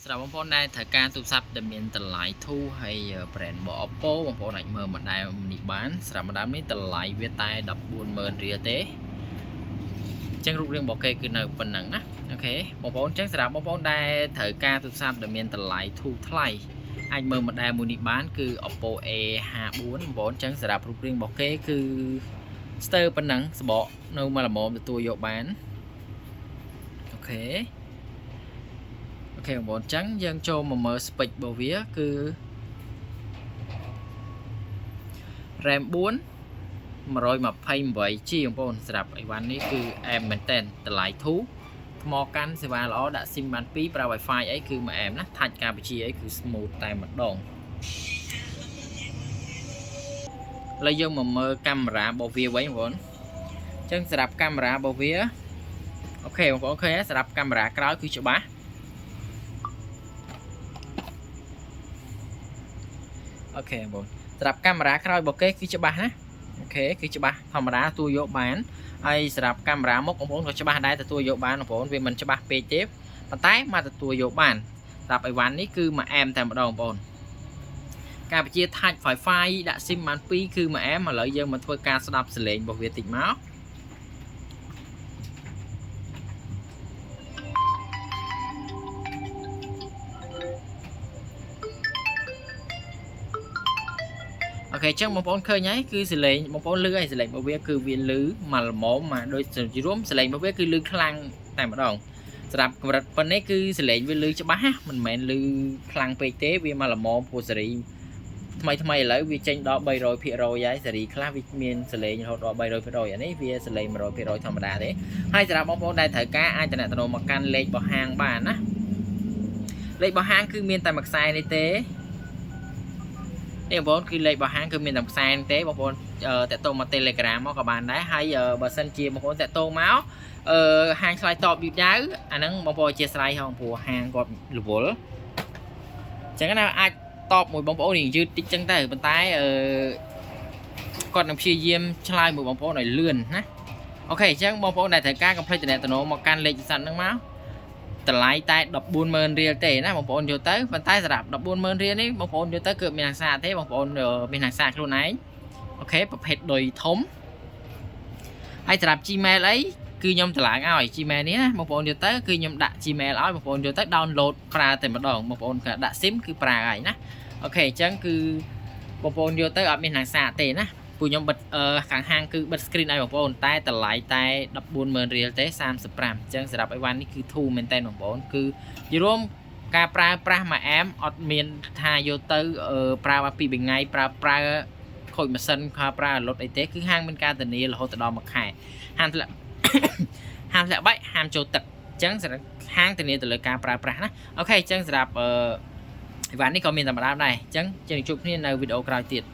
สำหรับบางคนได้ถ่ายการទូរស័ព្ទដែលមានតម្លៃធូរហើយ brand របស់ Oppo បងប្អូនអាចមើលម្ដាយនេះបានសម្រាប់ម្ដាយនេះតម្លៃវាតែ 140,000 រៀលទេអញ្ចឹងរូបរាងរបស់គេគឺនៅប៉ុណ្ណឹងណាអូខេបងប្អូនអញ្ចឹងសម្រាប់បងប្អូនដែលត្រូវការទូរស័ព្ទដែលមានតម្លៃធូរថ្លៃអាចមើលម្ដាយមួយនេះបានគឺ Oppo A54 បងប្អូនអញ្ចឹងសម្រាប់រូបរាងរបស់គេគឺស្ទើរប៉ុណ្ណឹងសបកនៅមកល្មមទទួលយកបានអូខេអូខេបងប្អូនអញ្ចឹងយើងចូលមកមើល spec របស់វាគឺ RAM 4 128GB បងប្អូនសម្រាប់អីវ៉ាន់នេះគឺអែមមែនតើតម្លៃធូរថ្មកាន់សេវាល្អដាក់ SIM បាន2ប្រើ Wi-Fi អីគឺមកអែមណាថាច់ការបញ្ជាអីគឺ smooth តែម្ដងឥឡូវយើងមកមើលកាមេរ៉ារបស់វាវិញបងប្អូនអញ្ចឹងសម្រាប់កាមេរ៉ារបស់វាអូខេបងប្អូនឃើញហើយសម្រាប់កាមេរ៉ាក្រោយគឺច្បាស់អូខេបងប្អូនសម្រាប់កាមេរ៉ាក្រោយរបស់គេគឺច្បាស់ណាអូខេគឺច្បាស់ធម្មតាទទួលយកបានហើយសម្រាប់កាមេរ៉ាមុខបងប្អូនក៏ច្បាស់ដែរទទួលយកបានបងប្អូនវាមិនច្បាស់ពេកទេប៉ុន្តែមកទទួលយកបានសម្រាប់អីវ៉ាន់នេះគឺមកអែមតែម្ដងបងប្អូនការបញ្ជា Touch Wi-Fi ដាក់ SIM បាន2គឺមកអែមឥឡូវយើងមកធ្វើការស្ដាប់សលេងរបស់វាតិចមកអូខេអញ្ចឹងបងប្អូនឃើញហើយគឺសលេងបងប្អូនលឺហើយសលេងរបស់វាគឺវាលឺមកល្មមមកដូចជារួមសលេងរបស់វាគឺលឺខ្លាំងតែម្ដងសម្រាប់កម្រិតប៉ុណ្ណេះគឺសលេងវាលឺច្បាស់ណាមិនមែនលឺខ្លាំងពេកទេវាមកល្មមព្រោះសេរីថ្មីឥឡូវវាចេញដល់ 300% ហើយសេរីខ្លះវាមានសលេងរហូតដល់ 300% អានេះវាសលេង 100% ធម្មតាទេហើយសម្រាប់បងប្អូនដែលត្រូវការអាចតំណតំណមកកាន់លេខរបស់ហាងបានណាលេខរបស់ហាងគឺមានតែមួយខ្សែនេះទេនេះបងប្អូនគឺលេខរបស់ហាងគឺមានតែខ្សែទេបងប្អូនតាក់ទងមក Telegram មកក៏បានដែរហើយបើសិនជាបងប្អូនតាក់ទងមកហាងឆ្លើយតបយឺតយ៉ាវអាហ្នឹងបងប្អូនអធិស្ឋានហងព្រោះហាងគាត់រវល់អញ្ចឹងណាអាចតបមួយបងប្អូនយឺតតិចចឹងទៅប៉ុន្តែគាត់នឹងព្យាយាមឆ្លើយមួយបងប្អូនឲ្យលឿនណាអូខេអញ្ចឹងបងប្អូនដែលត្រូវការកុំភ្លេចតំណមកកាន់លេខទូរស័ព្ទហ្នឹងមកតម្លៃតែ 140,000 រៀលទេណាបងប្អូនយកទៅប៉ុន្តែសម្រាប់ 140,000 រៀលនេះបងប្អូនយកទៅគឺមានអាសាទេបងប្អូនមានអាសាខ្លួនឯងអូខេប្រភេទដុយធំហើយសម្រាប់ Gmail អីគឺខ្ញុំតម្លើងឲ្យ Gmail នេះណាបងប្អូនយកទៅគឺខ្ញុំដាក់ Gmail ឲ្យបងប្អូនយកទៅ download ប្រើតែម្ដងបងប្អូនដាក់ SIM គឺប្រើហើយណាអូខេអញ្ចឹងគឺបងប្អូនយកទៅអត់មានអាសាទេណាពួកខ្ញុំបិទខាងហាងគឺបិទ screen ឲ្យបងប្អូនតែតម្លៃតែ 140,000 រៀលទេ35អញ្ចឹងសម្រាប់អីវ៉ាន់នេះគឺធូរមែនតើបងប្អូនគឺយរួមការប្រើប្រាស់មួយអែមអត់មានថាយកទៅប្រើមកពីថ្ងៃប្រើខូចម៉ាស៊ីនប្រើរលត់អីទេគឺហាងមានការធានារហូតដល់មួយខែហាមធ្លាក់ហាមធ្លាក់បែកហាមចូលទឹកអញ្ចឹងសម្រាប់ហាងធានាទៅលើការប្រើប្រាស់ណាអូខេអញ្ចឹងសម្រាប់អីវ៉ាន់នេះក៏មានតែម្ដងដែរអញ្ចឹងជួបគ្នានៅវីដេអូក្រោយទៀត